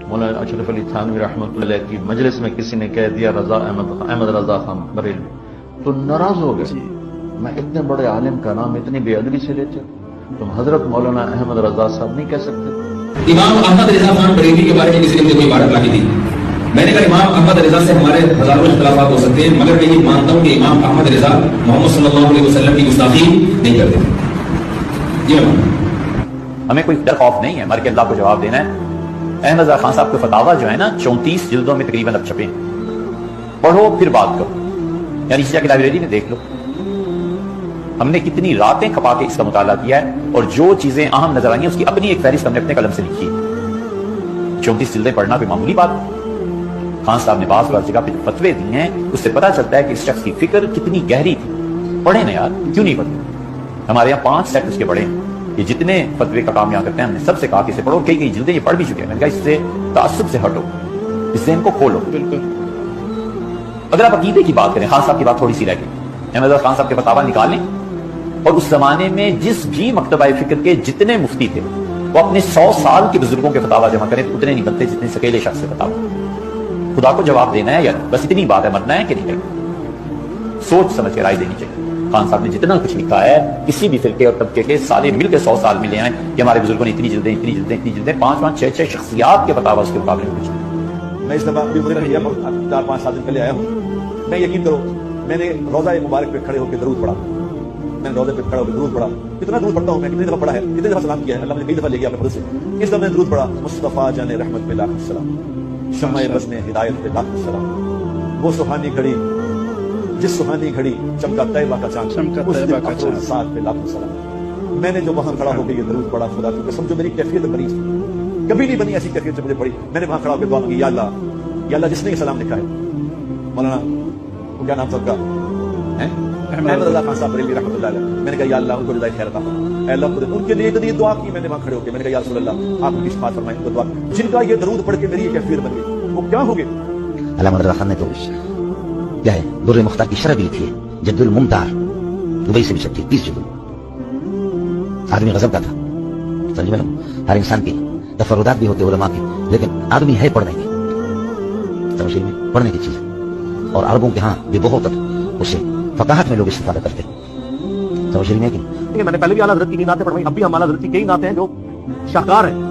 مولانا اشرف علی تھانوی رحمۃ اللہ علیہ کی مجلس میں کسی نے کہہ دیا رضا احمد رضا خان بریلوی، تو ناراض ہو گئے، میں اتنے بڑے عالم کا نام اتنی بے ادبی سے لیتے ہو، تم حضرت مولانا احمد رضا صاحب نہیں کہہ سکتے؟ امام احمد رضا خان بریلوی کے بارے میں کسی نے مجھے کوئی عبارت لائی تھی، میں نے کہا امام احمد رضا سے ہمارے ہزاروں اختلافات ہو سکتے ہیں، مگر میں یہ مانتا ہوں کہ امام احمد رضا محمد صلی اللہ علیہ وسلم کی گستاخی نہیں کرتے۔ جی ہمیں کوئی ڈر خوف نہیں ہے، مر کے اللہ کو جواب دینا ہے۔ احمد رضا خان صاحب کے فتاوا جو ہے نا 34 جلدوں میں تقریباً اب چھپے ہیں، پڑھو پھر بات کرو، یعنی اسی جگہ لائبریری میں دیکھ لو ہم نے کتنی راتیں کھپا کے اس کا مطالعہ کیا ہے، اور جو چیزیں اہم نظر آئی ہیں اس کی اپنی ایک فہرست ہم نے اپنے قلم سے لکھی ہے۔ 34 جلدیں پڑھنا کوئی معمولی بات ہے؟ خان صاحب نے بعض جگہ پہ فتوے دیے ہیں، اس سے پتہ چلتا ہے کہ اس شخص کی فکر کتنی گہری تھی۔ پڑھیں نا یار، کیوں نہیں پڑھتے؟ ہمارے یہاں 5 سیٹ اس کے پڑھے ہیں، یہ جتنے فتوے کا کام یہاں کرتے ہیں ہم نے سب سے کہا کہ اسے پڑھو، کئی جلدیں یہ پڑھ بھی چکے ہیں، میں نے کہا اس سے تعصب سے ہٹو، اس ذہن کو کھولو۔ بالکل اگر آپ عقیدے کی بات کریں، خان صاحب کی بات تھوڑی سی رہ گئی، احمد رضا خان صاحب کے فتاوا نکالیں، اور اس زمانے میں جس بھی مکتبہ فکر کے جتنے مفتی تھے وہ اپنے 100 سال کے بزرگوں کے فتاوا جمع کریں، اتنے نہیں بنتے جتنے اکیلے شخص سے فتاوا۔ خدا کو جواب دینا ہے یا بس اتنی بات ہے، مرنا ہے کہ نہیں ہے؟ سوچ سمجھ کے رائے دینی چاہیے۔ خان صاحب نے جتنا کچھ لکھا ہے کسی بھی فرقے اور طبقے کے سارے مل کے 100 سال ملے ہیں کہ ہمارے بزرگوں نے اتنی جلدیں 5 6 شخصیات کے فتاوا اس کے مقابلے میں کچھ۔ میں اس دفعہ 4-5 سال دن پہلے آیا ہوں، میں یقین کرو میں نے روضہ مبارک پہ کھڑے ہو کے درود پڑھا، میں نے روضے پہ کھڑے ہو کے درود پڑھا، کتنا درود پڑھتا ہوں میں، کتنی دفعہ پڑھا ہے، کتنی دفعہ سلام کیا ہے، اللہ نے کئی دفعہ لے گیا اپنے خود سے۔ اس دفعہ میں نے درود پڑھا، مصطفیٰ جان رحمت پہ لاکھ السلام، شمع بزم ہدایت پہ لاکھ السلام، وہ سبحانی گھڑی جس سبحانی گھڑی چمکا طیبہ کا چاند، اس دن افروز ساتھ پہ لاکھ السلام۔ میں نے جو وہاں کھڑا ہو کے یہ درود پڑھا، خدا کی قسم جو میری کیفیت بنی کبھی نہیں بنی ایسی کیفیت مجھے پڑی، میں نے وہاں کھڑا ہو کے دعا مانگی، یا اللہ جس نے یہ سلام لکھا ہے، مولانا وہ کیا نام سب کا احمد رضا خان صاحب بریلوی رحمۃ اللہ علیہ، میں نے کہا یا اللہ ان کو جزائے خیر عطا فرما، اے اللہ ان کے لیے اتنی دعا کی، میں نے وہاں کھڑے ہو کے میں نے کہا یا رسول اللہ آپ ان کی شفاعت فرمائیں، ان کو دعا جن کا یہ درود پڑھ کے میری یہ کیفیت بن گئی وہ کیا ہو گئے۔ علامہ رضا خان نے تو کیا ہے در مختار کی شرح بھی لکھی ہے، جد الممتار دبئی سے بھی چھپتی 30 جلد۔ آدمی غضب کا تھا، سمجھ میں ہر انسان کی تفردات بھی ہوتے علماء کی، لیکن آدمی ہے پڑھنے کی، سمجھ میں پڑھنے کی چیز، اور عربوں کے ہاں بھی بہت اسے فقاہت میں لوگ استفادہ کرتے ہیں، سمجھ میں کہ میں نے پہلے بھی اعلیٰ حضرت کی نعتیں پڑھوائی، اب بھی ہم اعلیٰ حضرت کی کئی نعتیں ہیں جو شاہکار ہیں،